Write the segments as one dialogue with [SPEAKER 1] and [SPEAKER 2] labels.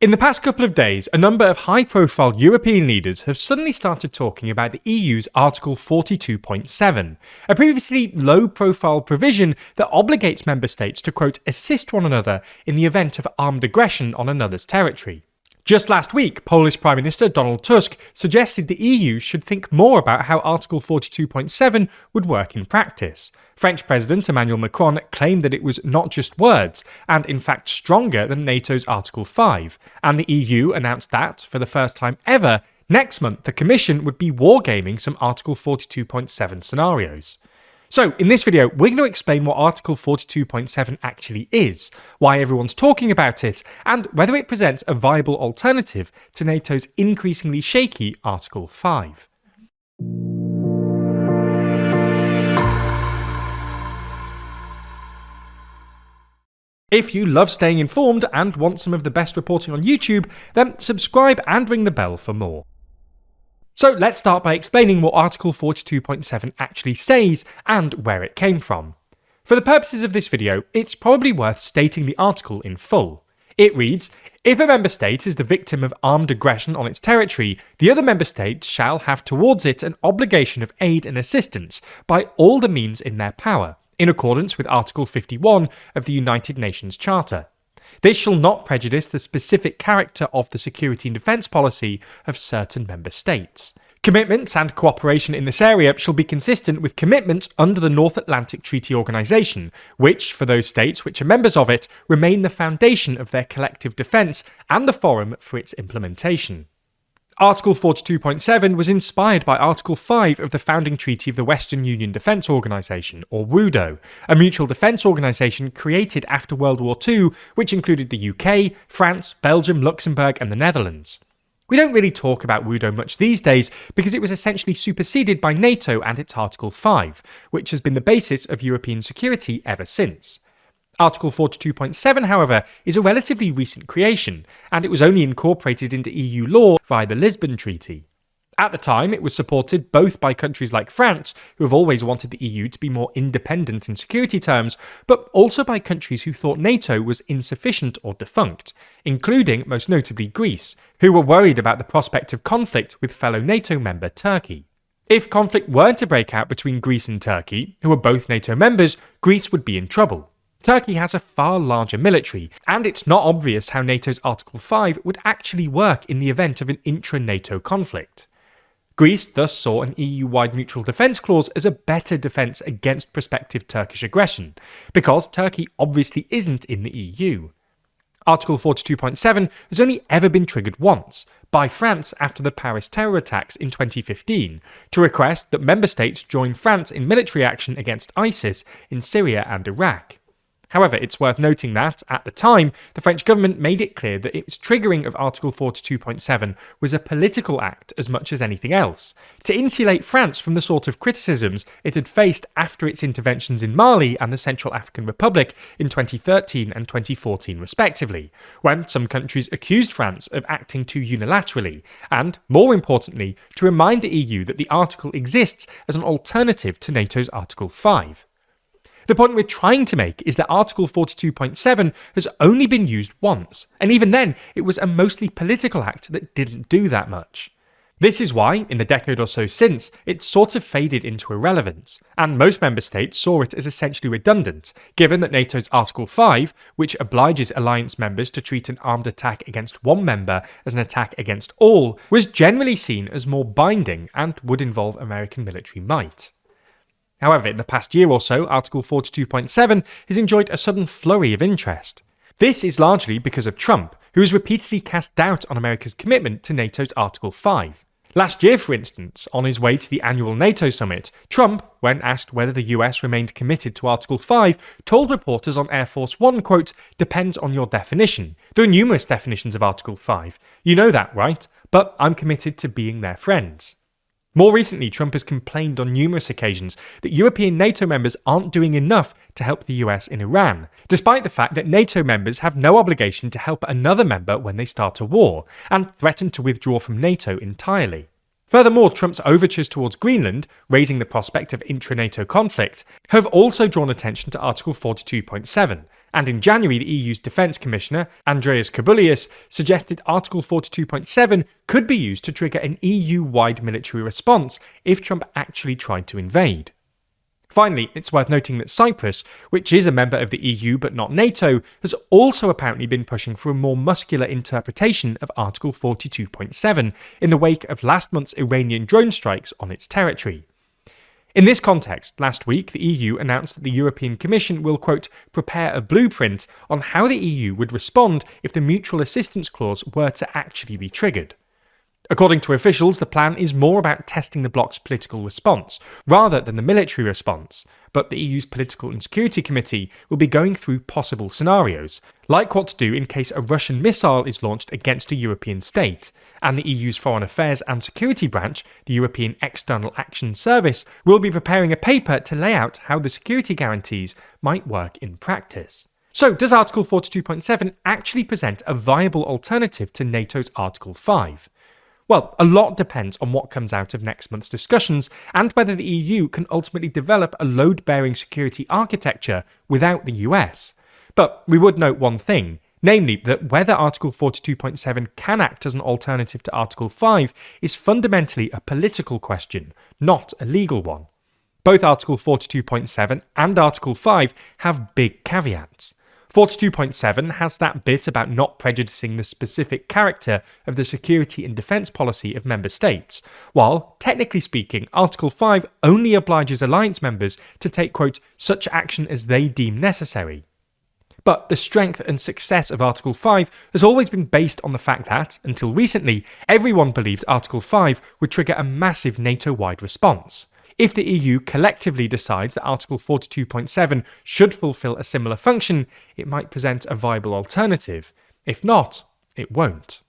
[SPEAKER 1] In the past couple of days, a number of high-profile European leaders have suddenly started talking about the EU's Article 42.7, a previously low-profile provision that obligates member states to, quote, assist one another in the event of armed aggression on another's territory. Just last week, Polish Prime Minister Donald Tusk suggested the EU should think more about how Article 42.7 would work in practice. French President Emmanuel Macron claimed that it was not just words, and in fact stronger than NATO's Article 5, and the EU announced that, for the first time ever, next month the Commission would be wargaming some Article 42.7 scenarios. So, in this video, we're going to explain what Article 42.7 actually is, why everyone's talking about it, and whether it presents a viable alternative to NATO's increasingly shaky Article 5. If you love staying informed and want some of the best reporting on YouTube, then subscribe and ring the bell for more. So let's start by explaining what Article 42.7 actually says and where it came from. For the purposes of this video, it's probably worth stating the article in full. It reads, if a member state is the victim of armed aggression on its territory, the other member states shall have towards it an obligation of aid and assistance by all the means in their power, in accordance with Article 51 of the United Nations Charter. This shall not prejudice the specific character of the security and defence policy of certain member states. Commitments and cooperation in this area shall be consistent with commitments under the North Atlantic Treaty Organisation, which, for those states which are members of it, remain the foundation of their collective defence and the forum for its implementation. Article 42.7 was inspired by Article 5 of the founding treaty of the Western Union Defence Organisation, or WUDO, a mutual defence organisation created after World War II, which included the UK, France, Belgium, Luxembourg and the Netherlands. We don't really talk about WUDO much these days because it was essentially superseded by NATO and its Article 5, which has been the basis of European security ever since. Article 42.7, however, is a relatively recent creation, and it was only incorporated into EU law via the Lisbon Treaty. At the time, it was supported both by countries like France, who have always wanted the EU to be more independent in security terms, but also by countries who thought NATO was insufficient or defunct, including, most notably, Greece, who were worried about the prospect of conflict with fellow NATO member Turkey. If conflict were to break out between Greece and Turkey, who are both NATO members, Greece would be in trouble. Turkey has a far larger military, and it's not obvious how NATO's Article 5 would actually work in the event of an intra-NATO conflict. Greece thus saw an EU-wide mutual defence clause as a better defence against prospective Turkish aggression, because Turkey obviously isn't in the EU. Article 42.7 has only ever been triggered once, by France after the Paris terror attacks in 2015, to request that member states join France in military action against ISIS in Syria and Iraq. However, it's worth noting that, at the time, the French government made it clear that its triggering of Article 42.7 was a political act as much as anything else, to insulate France from the sort of criticisms it had faced after its interventions in Mali and the Central African Republic in 2013 and 2014 respectively, when some countries accused France of acting too unilaterally, and, more importantly, to remind the EU that the article exists as an alternative to NATO's Article 5. The point we're trying to make is that Article 42.7 has only been used once, and even then, it was a mostly political act that didn't do that much. This is why, in the decade or so since, it's sort of faded into irrelevance, and most member states saw it as essentially redundant, given that NATO's Article 5, which obliges alliance members to treat an armed attack against one member as an attack against all, was generally seen as more binding and would involve American military might. However, in the past year or so, Article 42.7 has enjoyed a sudden flurry of interest. This is largely because of Trump, who has repeatedly cast doubt on America's commitment to NATO's Article 5. Last year, for instance, on his way to the annual NATO summit, Trump, when asked whether the US remained committed to Article 5, told reporters on Air Force One, quote, "Depends on your definition. There are numerous definitions of Article 5. You know that, right? But I'm committed to being their friends." More recently, Trump has complained on numerous occasions that European NATO members aren't doing enough to help the US in Iran, despite the fact that NATO members have no obligation to help another member when they start a war, and threatened to withdraw from NATO entirely. Furthermore, Trump's overtures towards Greenland, raising the prospect of intra-NATO conflict, have also drawn attention to Article 42.7, And in January, the EU's Defence Commissioner, Andreas Kubilius, suggested Article 42.7 could be used to trigger an EU-wide military response if Trump actually tried to invade. Finally, it's worth noting that Cyprus, which is a member of the EU but not NATO, has also apparently been pushing for a more muscular interpretation of Article 42.7 in the wake of last month's Iranian drone strikes on its territory. In this context, last week the EU announced that the European Commission will, quote, prepare a blueprint on how the EU would respond if the mutual assistance clause were to actually be triggered. According to officials, the plan is more about testing the bloc's political response, rather than the military response, but the EU's Political and Security Committee will be going through possible scenarios, like what to do in case a Russian missile is launched against a European state, and the EU's Foreign Affairs and Security Branch, the European External Action Service, will be preparing a paper to lay out how the security guarantees might work in practice. So, does Article 42.7 actually present a viable alternative to NATO's Article 5? Well, a lot depends on what comes out of next month's discussions and whether the EU can ultimately develop a load-bearing security architecture without the US. But we would note one thing, namely that whether Article 42.7 can act as an alternative to Article 5 is fundamentally a political question, not a legal one. Both Article 42.7 and Article 5 have big caveats. 42.7 has that bit about not prejudicing the specific character of the security and defence policy of member states, while, technically speaking, Article 5 only obliges alliance members to take, quote, such action as they deem necessary. But the strength and success of Article 5 has always been based on the fact that, until recently, everyone believed Article 5 would trigger a massive NATO-wide response. If the EU collectively decides that Article 42.7 should fulfill a similar function, it might present a viable alternative. If not, it won't.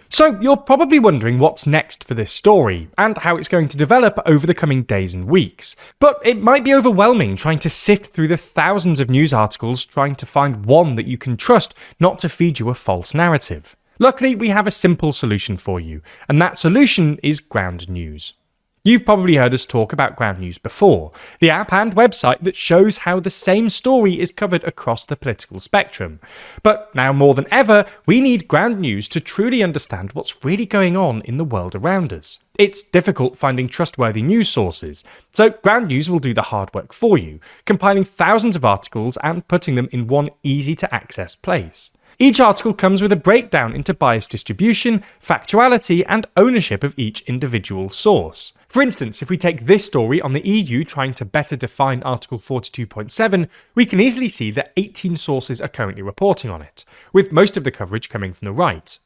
[SPEAKER 1] So you're probably wondering what's next for this story, and how it's going to develop over the coming days and weeks. But it might be overwhelming trying to sift through the thousands of news articles trying to find one that you can trust not to feed you a false narrative. Luckily, we have a simple solution for you, and that solution is Ground News. You've probably heard us talk about Ground News before, the app and website that shows how the same story is covered across the political spectrum. But now more than ever, we need Ground News to truly understand what's really going on in the world around us. It's difficult finding trustworthy news sources, so Ground News will do the hard work for you, compiling thousands of articles and putting them in one easy-to-access place. Each article comes with a breakdown into bias distribution, factuality, and ownership of each individual source. For instance, if we take this story on the EU trying to better define Article 42.7, we can easily see that 18 sources are currently reporting on it, with most of the coverage coming from the right.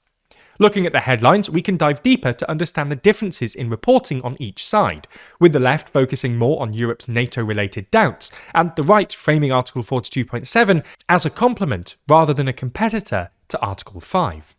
[SPEAKER 1] Looking at the headlines, we can dive deeper to understand the differences in reporting on each side, with the left focusing more on Europe's NATO-related doubts, and the right framing Article 42.7 as a complement rather than a competitor to Article 5.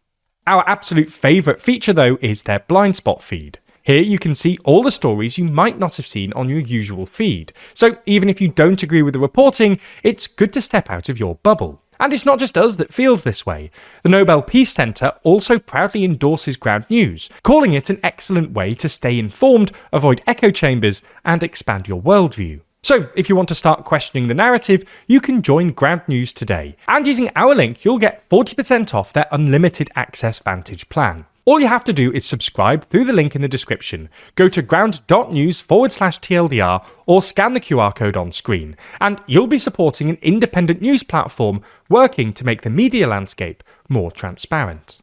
[SPEAKER 1] Our absolute favourite feature, though, is their blind spot feed. Here you can see all the stories you might not have seen on your usual feed, so even if you don't agree with the reporting, it's good to step out of your bubble. And it's not just us that feels this way. The Nobel Peace Centre also proudly endorses Ground News, calling it an excellent way to stay informed, avoid echo chambers, and expand your worldview. So, if you want to start questioning the narrative, you can join Ground News today. And using our link, you'll get 40% off their unlimited access Vantage plan. All you have to do is subscribe through the link in the description. Go to ground.news/TLDR or scan the QR code on screen, and you'll be supporting an independent news platform working to make the media landscape more transparent.